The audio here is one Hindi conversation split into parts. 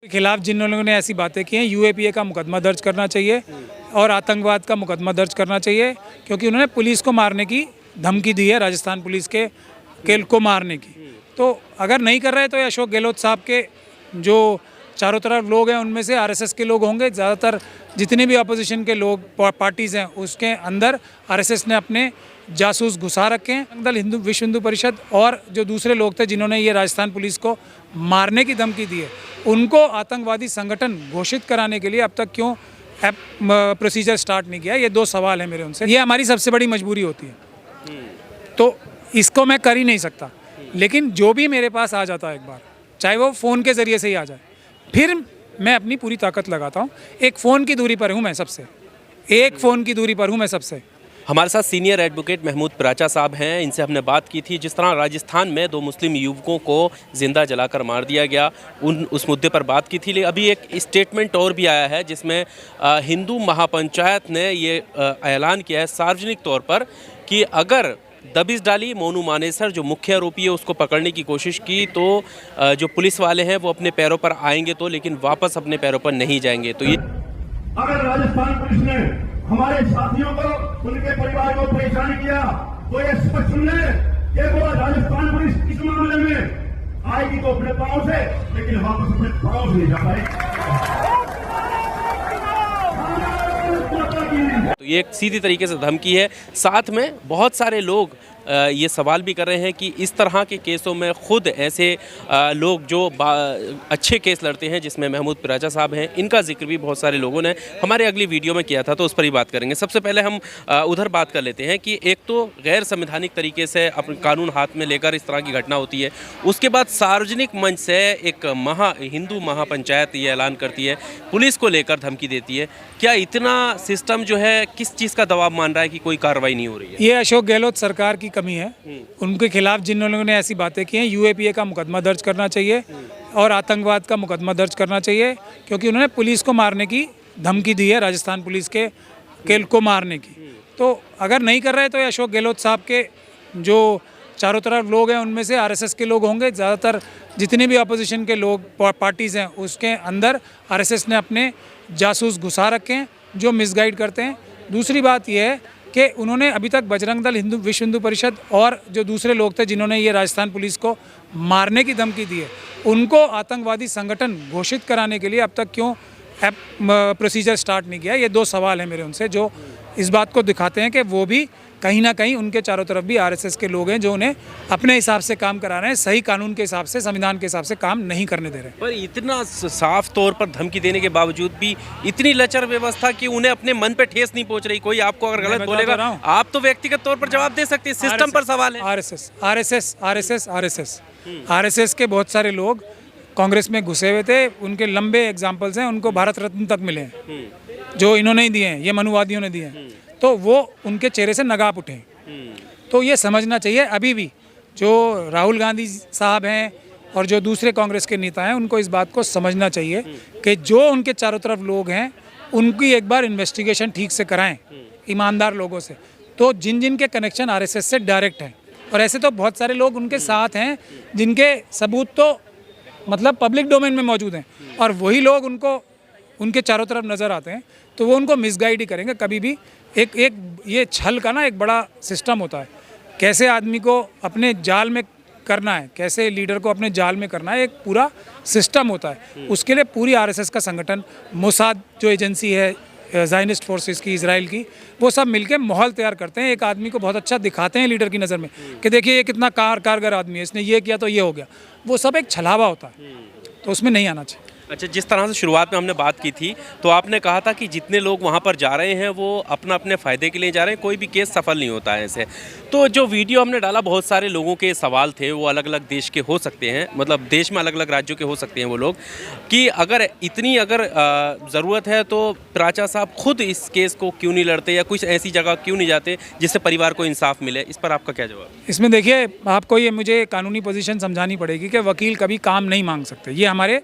के खिलाफ जिन लोगों ने ऐसी बातें की हैं यूएपीए का मुकदमा दर्ज करना चाहिए और आतंकवाद का मुकदमा दर्ज करना चाहिए, क्योंकि उन्होंने पुलिस को मारने की धमकी दी है, राजस्थान पुलिस के को मारने की। तो अगर नहीं कर रहे तो ये अशोक गहलोत साहब के जो चारों तरफ लोग हैं उनमें से आरएसएस के लोग होंगे। ज़्यादातर जितने भी अपोजिशन के लोग पार्टीज़ हैं उसके अंदर आरएसएस ने अपने जासूस घुसा रखे हैं। दल हिंदू विश्व हिंदू परिषद और जो दूसरे लोग थे जिन्होंने ये राजस्थान पुलिस को मारने की धमकी दी है, उनको आतंकवादी संगठन घोषित कराने के लिए अब तक क्यों प्रोसीजर स्टार्ट नहीं किया? ये दो सवाल है मेरे उनसे। ये हमारी सबसे बड़ी मजबूरी होती है, तो इसको मैं कर ही नहीं सकता। लेकिन जो भी मेरे पास आ जाता है एक बार, चाहे वो फ़ोन के ज़रिए से ही आ जाए, फिर मैं अपनी पूरी ताकत लगाता हूँ। एक फ़ोन की दूरी पर हूँ मैं सबसे, एक फ़ोन की दूरी पर हूँ मैं सबसे। हमारे साथ सीनियर एडवोकेट महमूद पराचा साहब हैं। इनसे हमने बात की थी जिस तरह राजस्थान में 2 मुस्लिम युवकों को जिंदा जलाकर मार दिया गया, उस मुद्दे पर बात की थी। अभी एक स्टेटमेंट और भी आया है जिसमें हिंदू महापंचायत ने ये ऐलान किया है सार्वजनिक तौर पर कि अगर दबिश डाली, मोनू मानेसर जो मुख्य आरोपी है उसको पकड़ने की कोशिश की तो जो पुलिस वाले हैं वो अपने पैरों पर आएंगे तो, लेकिन वापस अपने पैरों पर नहीं जाएंगे। तो ये अगर राजस्थान पुलिस ने हमारे साथियों को, उनके परिवार को परेशान किया तो ये स्पष्ट सुन ले, ये बोला राजस्थान पुलिस इस मामले में आएगी तो अपने पांव से, लेकिन वापस अपने पांव से नहीं जा पाएगी। तो ये एक सीधी तरीके से धमकी है। साथ में बहुत सारे लोग ये सवाल भी कर रहे हैं कि इस तरह के केसों में खुद ऐसे लोग जो अच्छे केस लड़ते हैं, जिसमें महमूद पराचा साहब हैं, इनका जिक्र भी बहुत सारे लोगों ने हमारे अगली वीडियो में किया था, तो उस पर ही बात करेंगे। सबसे पहले हम उधर बात कर लेते हैं कि एक तो गैर संवैधानिक तरीके से अपने कानून हाथ में लेकर इस तरह की घटना होती है, उसके बाद सार्वजनिक मंच से एक हिंदू महापंचायत ये ऐलान करती है, पुलिस को लेकर धमकी देती है। क्या इतना सिस्टम जो है किस चीज़ का दबाव मान रहा है कि कोई कार्रवाई नहीं हो रही है? ये अशोक गहलोत सरकार की कमी है। उनके खिलाफ जिन लोगों ने ऐसी बातें की हैं यूएपीए का मुकदमा दर्ज करना चाहिए और आतंकवाद का मुकदमा दर्ज करना चाहिए, क्योंकि उन्होंने पुलिस को मारने की धमकी दी है, राजस्थान पुलिस के को मारने की। तो अगर नहीं कर रहे तो ये अशोक गहलोत साहब के जो चारों तरफ लोग हैं उनमें से आरएसएस के लोग होंगे। ज़्यादातर जितने भी अपोजिशन के लोग पार्टीज़ हैं उसके अंदर आरएसएस ने अपने जासूस घुसा रखे हैं जो मिसगाइड करते हैं। दूसरी बात यह है कि उन्होंने अभी तक बजरंग दल विश्व हिंदू परिषद और जो दूसरे लोग थे जिन्होंने ये राजस्थान पुलिस को मारने की धमकी दी है, उनको आतंकवादी संगठन घोषित कराने के लिए अब तक क्यों प्रोसीजर स्टार्ट नहीं किया? ये दो सवाल हैं मेरे उनसे, जो इस बात को दिखाते हैं कि वो भी कहीं ना कहीं उनके चारों तरफ भी आरएसएस के लोग हैं जो उन्हें अपने हिसाब से काम करा रहे हैं, सही कानून के हिसाब से, संविधान के हिसाब से काम नहीं करने दे रहे। पर इतना साफ तौर पर धमकी देने के बावजूद भी इतनी लचर व्यवस्था कि उन्हें अपने मन पे ठेस नहीं पहुंच रही। कोई आपको अगर गलत बोलेगा आप तो व्यक्तिगत तौर पर जवाब दे सकते हैं, सिस्टम पर सवाल है। आरएसएस के बहुत सारे लोग कांग्रेस में घुसे हुए थे, उनके लंबे एग्जाम्पल्स हैं, उनको भारत रत्न तक मिले हैं जो इन्होंने ही दिए हैं, ये मनुवादियों ने दिए हैं। तो वो उनके चेहरे से नकाब उठे। तो ये समझना चाहिए अभी भी जो राहुल गांधी साहब हैं और जो दूसरे कांग्रेस के नेता हैं, उनको इस बात को समझना चाहिए कि जो उनके चारों तरफ लोग हैं उनकी एक बार इन्वेस्टिगेशन ठीक से कराएं ईमानदार लोगों से। तो जिन जिन के कनेक्शन आरएसएस से डायरेक्ट हैं, और ऐसे तो बहुत सारे लोग उनके साथ हैं जिनके सबूत तो मतलब पब्लिक डोमेन में मौजूद हैं, और वही लोग उनके चारों तरफ नज़र आते हैं, तो वो उनको मिसगाइड ही करेंगे कभी भी। एक ये छल का ना एक बड़ा सिस्टम होता है, कैसे आदमी को अपने जाल में करना है, कैसे लीडर को अपने जाल में करना है, एक पूरा सिस्टम होता है। उसके लिए पूरी आरएसएस का संगठन, मोसाद जो एजेंसी है ज़ायनिस्ट फोर्सेस की, इजराइल की, वो सब मिलके माहौल तैयार करते हैं। एक आदमी को बहुत अच्छा दिखाते हैं लीडर की नज़र में कि देखिए ये कितना कारगर आदमी है, इसने ये किया तो ये हो गया। वो सब एक छलावा होता है, तो उसमें नहीं आना चाहिए। अच्छा, जिस तरह से शुरुआत में हमने बात की थी तो आपने कहा था कि जितने लोग वहाँ पर जा रहे हैं वो अपने फ़ायदे के लिए जा रहे हैं, कोई भी केस सफल नहीं होता है ऐसे। तो जो वीडियो हमने डाला, बहुत सारे लोगों के सवाल थे, वो अलग अलग देश के हो सकते हैं, मतलब देश में अलग अलग राज्यों के हो सकते हैं वो लोग, कि अगर ज़रूरत है तो पराचा साहब खुद इस केस को क्यों नहीं लड़ते या कुछ ऐसी जगह क्यों नहीं जाते जिससे परिवार को इंसाफ मिले? इस पर आपका क्या जवाब? इसमें देखिए, आपको ये मुझे कानूनी पोजीशन समझानी पड़ेगी कि वकील कभी काम नहीं मांग सकते, ये हमारे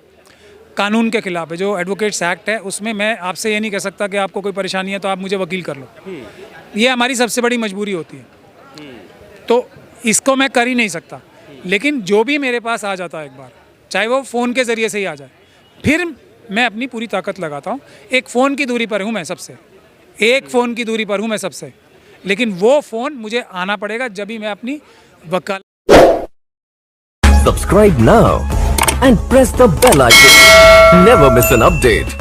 कानून के खिलाफ है। जो एडवोकेट्स एक्ट है उसमें मैं आपसे ये नहीं कह सकता कि आपको कोई परेशानी है तो आप मुझे वकील कर लो। ये हमारी सबसे बड़ी मजबूरी होती है, तो इसको मैं कर ही नहीं सकता। लेकिन जो भी मेरे पास आ जाता है एक बार, चाहे वो फ़ोन के ज़रिए से ही आ जाए, फिर मैं अपनी पूरी ताकत लगाता हूँ। एक फ़ोन की दूरी पर हूँ मैं सबसे, एक फ़ोन की दूरी पर हूँ मैं सबसे, लेकिन वो फ़ोन मुझे आना पड़ेगा जब भी मैं अपनी वकालत। Subscribe now and press the bell icon. Never miss an update.